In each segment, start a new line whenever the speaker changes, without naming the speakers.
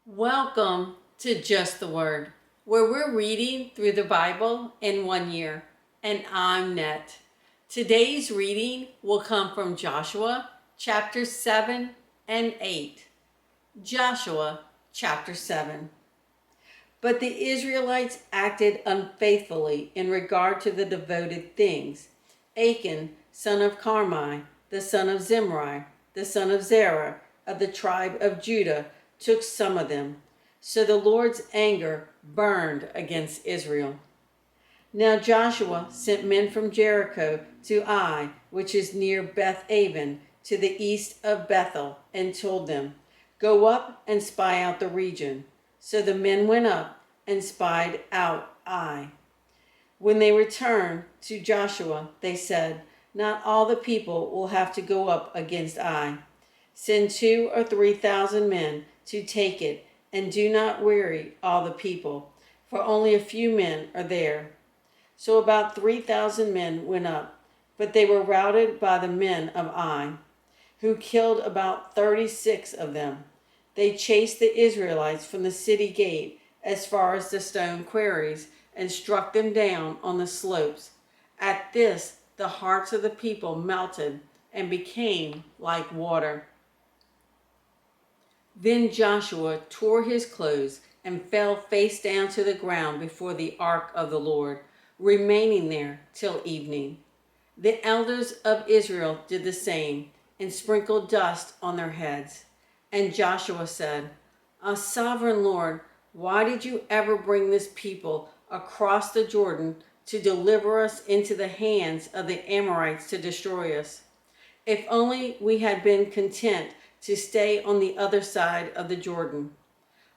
Welcome to Just the Word, where we're reading through the Bible in 1 year. And I'm Net. Today's reading will come from Joshua chapter 7 and 8. Joshua chapter 7. But the Israelites acted unfaithfully in regard to the devoted things. Achan, son of Carmi, the son of Zimri, the son of Zerah, of the tribe of Judah, took some of them. So the Lord's anger burned against Israel. Now Joshua sent men from Jericho to Ai, which is near Beth Aven, to the east of Bethel, and told them, "Go up and spy out the region." So the men went up and spied out Ai. When they returned to Joshua, they said, "Not all the people will have to go up against Ai. Send 2,000 or 3,000 men to take it, and do not weary all the people, for only a few men are there." So about 3,000 men went up, but they were routed by the men of Ai, who killed about 36 of them. They chased the Israelites from the city gate as far as the stone quarries and struck them down on the slopes. At this, the hearts of the people melted and became like water. Then Joshua tore his clothes and fell face down to the ground before the ark of the Lord, remaining there till evening. The elders of Israel did the same and sprinkled dust on their heads. And Joshua said, "Ah, sovereign Lord, why did you ever bring this people across the Jordan to deliver us into the hands of the Amorites to destroy us? If only we had been content to stay on the other side of the Jordan.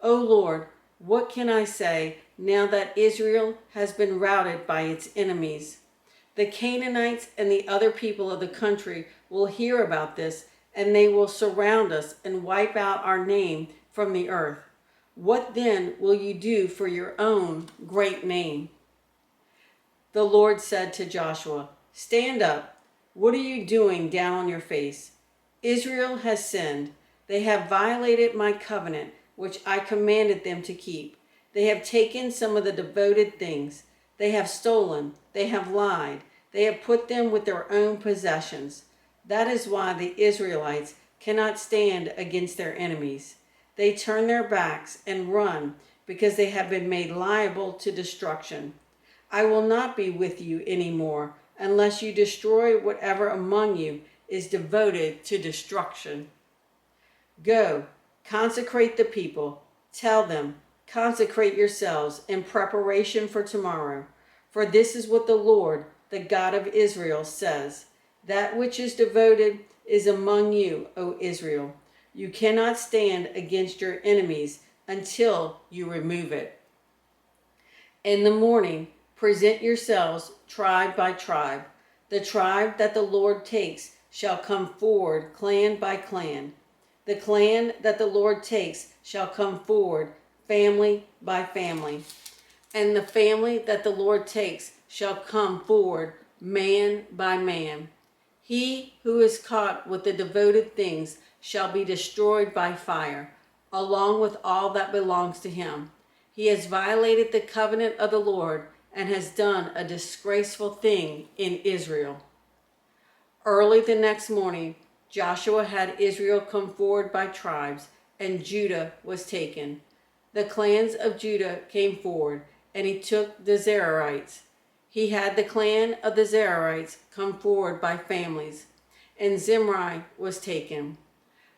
O Lord, what can I say now that Israel has been routed by its enemies? The Canaanites and the other people of the country will hear about this, and they will surround us and wipe out our name from the earth. What then will you do for your own great name?" The Lord said to Joshua, "Stand up. What are you doing down on your face? Israel has sinned. They have violated my covenant, which I commanded them to keep. They have taken some of the devoted things. They have stolen. They have lied. They have put them with their own possessions. That is why the Israelites cannot stand against their enemies. They turn their backs and run because they have been made liable to destruction. I will not be with you anymore unless you destroy whatever among you is devoted to destruction. Go, consecrate the people. Tell them, consecrate yourselves in preparation for tomorrow. For this is what the Lord, the God of Israel, says. That which is devoted is among you, O Israel. You cannot stand against your enemies until you remove it. In the morning, present yourselves tribe by tribe. The tribe that the Lord takes shall come forward clan by clan. The clan that the Lord takes shall come forward family by family. And the family that the Lord takes shall come forward man by man. He who is caught with the devoted things shall be destroyed by fire, along with all that belongs to him. He has violated the covenant of the Lord and has done a disgraceful thing in Israel. Early the next morning, Joshua had Israel come forward by tribes, and Judah was taken. The clans of Judah came forward, and he took the Zerarites. He had the clan of the Zerarites come forward by families, and Zimri was taken.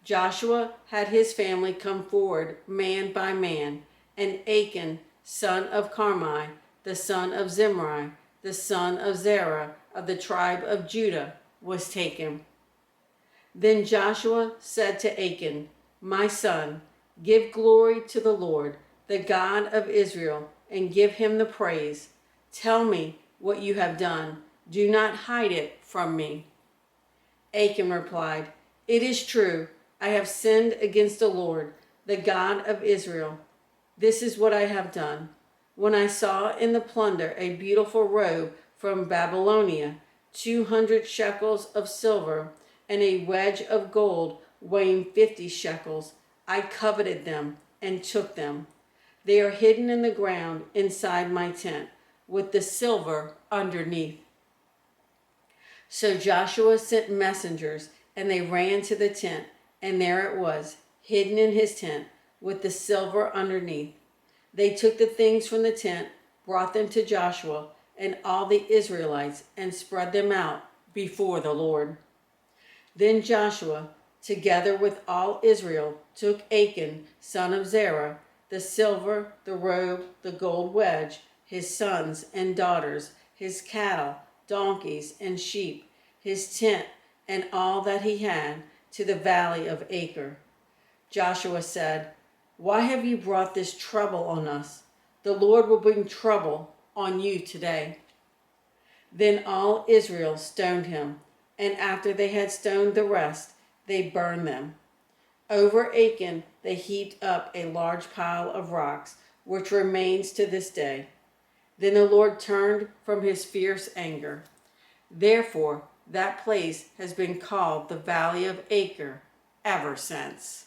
Joshua had his family come forward man by man, and Achan, son of Carmi, the son of Zimri, the son of Zerah, of the tribe of Judah, was taken. Then Joshua said to Achan, "My son, give glory to the Lord, the God of Israel, and give him the praise. Tell me what you have done. Do not hide it from me." Achan replied, "It is true. I have sinned against the Lord, the God of Israel. This is what I have done. When I saw in the plunder a beautiful robe from Babylonia, 200 shekels of silver, and a wedge of gold weighing 50 shekels, I coveted them and took them. They are hidden in the ground inside my tent, with the silver underneath." So Joshua sent messengers, and they ran to the tent, and there it was, hidden in his tent, with the silver underneath. They took the things from the tent, brought them to Joshua and all the Israelites, and spread them out before the Lord. Then Joshua, together with all Israel, took Achan, son of Zerah, the silver, the robe, the gold wedge, his sons and daughters, his cattle, donkeys, and sheep, his tent, and all that he had, to the valley of Achor. Joshua said, "Why have you brought this trouble on us? The Lord will bring trouble on you today." Then all Israel stoned him, and after they had stoned the rest, they burned them. Over Achan they heaped up a large pile of rocks, which remains to this day. Then the Lord turned from his fierce anger. Therefore, that place has been called the Valley of Achor ever since.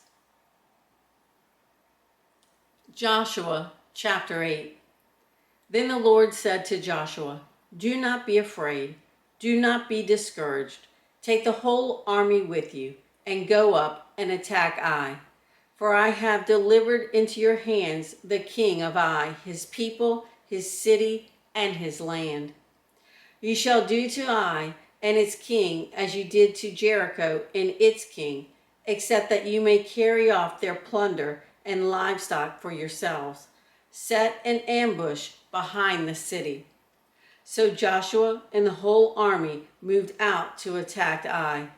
Joshua chapter 8. Then the Lord said to Joshua, "Do not be afraid. Do not be discouraged. Take the whole army with you and go up and attack Ai. For I have delivered into your hands the king of Ai, his people, his city, and his land. You shall do to Ai and its king as you did to Jericho and its king, except that you may carry off their plunder and livestock for yourselves. Set an ambush behind the city." So Joshua and the whole army moved out to attack Ai.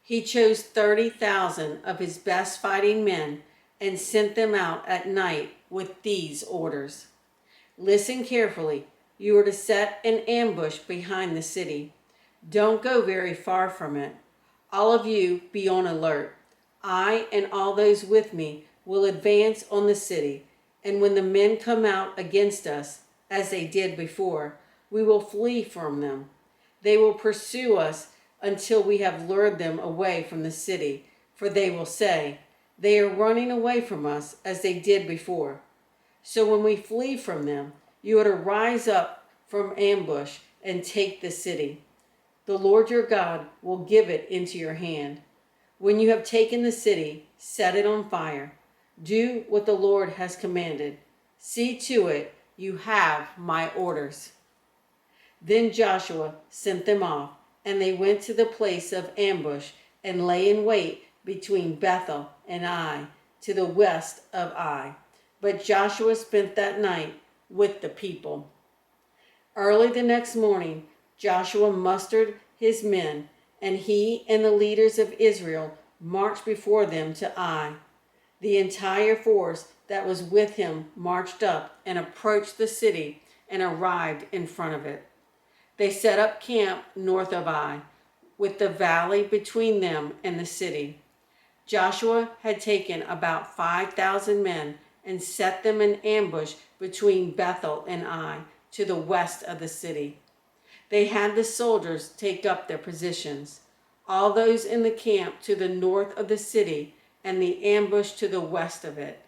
He chose 30,000 of his best fighting men and sent them out at night with these orders: "Listen carefully. You are to set an ambush behind the city. Don't go very far from it. All of you be on alert. I and all those with me will advance on the city, and when the men come out against us, as they did before, we will flee from them. They will pursue us until we have lured them away from the city, for they will say, 'They are running away from us as they did before.' So when we flee from them, you are to rise up from ambush and take the city. The Lord your God will give it into your hand. When you have taken the city, set it on fire. Do what the Lord has commanded. See to it you have my orders." Then Joshua sent them off, and they went to the place of ambush and lay in wait between Bethel and Ai, to the west of Ai. But Joshua spent that night with the people. Early the next morning, Joshua mustered his men, and he and the leaders of Israel marched before them to Ai. The entire force that was with him marched up and approached the city and arrived in front of it. They set up camp north of Ai, with the valley between them and the city. Joshua had taken about 5,000 men and set them in ambush between Bethel and Ai, to the west of the city. They had the soldiers take up their positions, all those in the camp to the north of the city and the ambush to the west of it.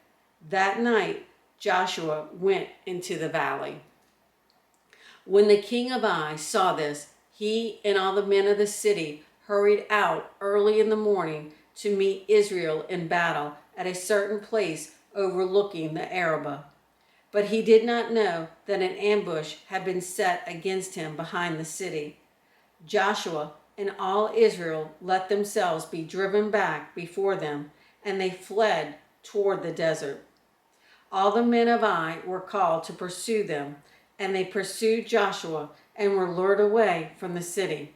That night Joshua went into the valley. When the king of Ai saw this, he and all the men of the city hurried out early in the morning to meet Israel in battle at a certain place overlooking the Arabah. But he did not know that an ambush had been set against him behind the city. Joshua and all Israel let themselves be driven back before them, and they fled toward the desert. All the men of Ai were called to pursue them, and they pursued Joshua and were lured away from the city.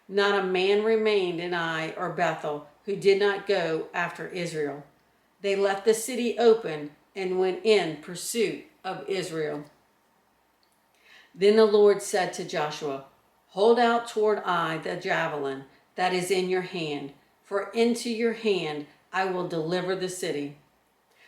Not a man remained in Ai or Bethel who did not go after Israel. They left the city open and went in pursuit of Israel. Then the Lord said to Joshua, "Hold out toward Ai the javelin that is in your hand, for into your hand I will deliver the city."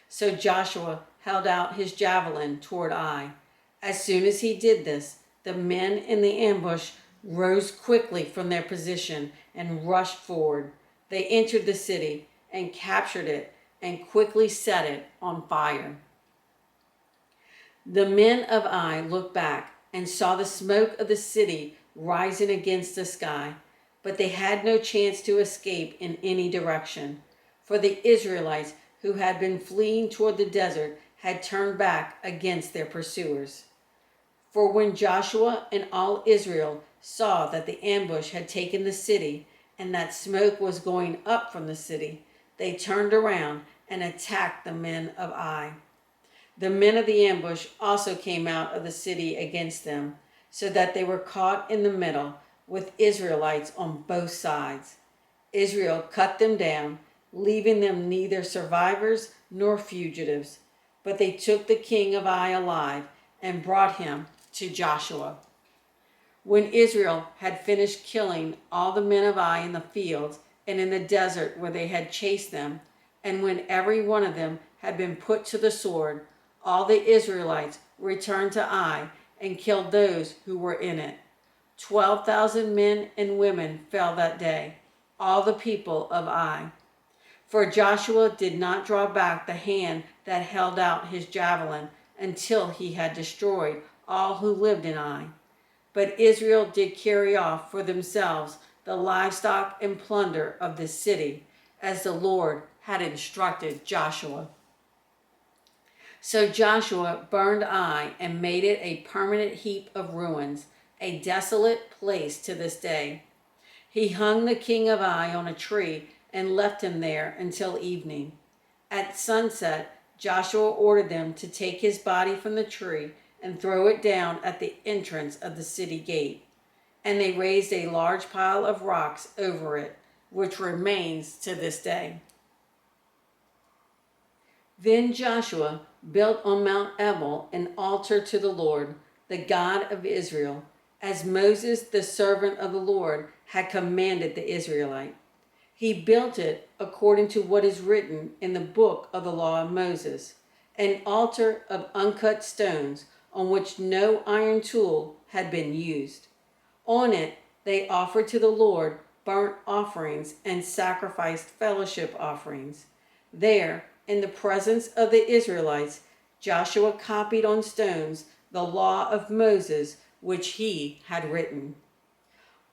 So Joshua held out his javelin toward Ai. As soon as he did this, the men in the ambush rose quickly from their position and rushed forward. They entered the city and captured it and quickly set it on fire. The men of Ai looked back and saw the smoke of the city rising against the sky, but they had no chance to escape in any direction, for the Israelites who had been fleeing toward the desert had turned back against their pursuers. For when Joshua and all Israel saw that the ambush had taken the city and that smoke was going up from the city, they turned around and attacked the men of Ai. The men of the ambush also came out of the city against them, so that they were caught in the middle, with Israelites on both sides. Israel cut them down, leaving them neither survivors nor fugitives. But they took the king of Ai alive and brought him to Joshua. When Israel had finished killing all the men of Ai in the fields and in the desert where they had chased them, and when every one of them had been put to the sword, all the Israelites returned to Ai and killed those who were in it. 12,000 men and women fell that day, all the people of Ai. For Joshua did not draw back the hand that held out his javelin until he had destroyed all who lived in Ai. But Israel did carry off for themselves the livestock and plunder of the city, as the Lord had instructed Joshua. So Joshua burned Ai and made it a permanent heap of ruins, a desolate place to this day. He hung the king of Ai on a tree and left him there until evening. At sunset, Joshua ordered them to take his body from the tree and throw it down at the entrance of the city gate. And they raised a large pile of rocks over it, which remains to this day. Then Joshua built on Mount Ebal an altar to the Lord, the God of Israel, as Moses, the servant of the Lord, had commanded the Israelite. He built it according to what is written in the book of the law of Moses, an altar of uncut stones on which no iron tool had been used. On it they offered to the Lord burnt offerings and sacrificed fellowship offerings. There, in the presence of the Israelites, Joshua copied on stones the law of Moses, which he had written.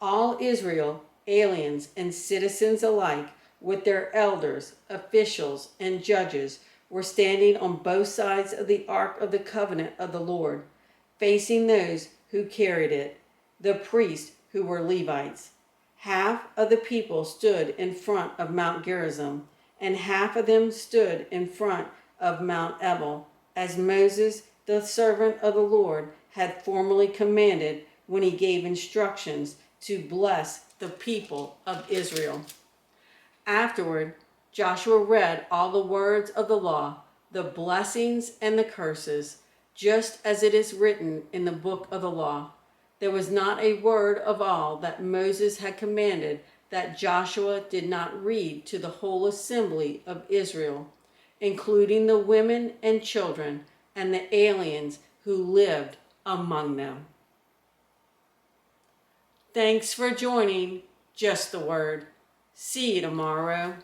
All Israel, aliens and citizens alike, with their elders, officials, and judges, were standing on both sides of the Ark of the Covenant of the Lord, facing those who carried it, the priests who were Levites. Half of the people stood in front of Mount Gerizim, and half of them stood in front of Mount Ebal, as Moses, the servant of the Lord, had formerly commanded when he gave instructions to bless the people of Israel. Afterward, Joshua read all the words of the law, the blessings and the curses, just as it is written in the book of the law. There was not a word of all that Moses had commanded that Joshua did not read to the whole assembly of Israel, including the women and children and the aliens who lived among them. Thanks for joining Just the Word. See you tomorrow.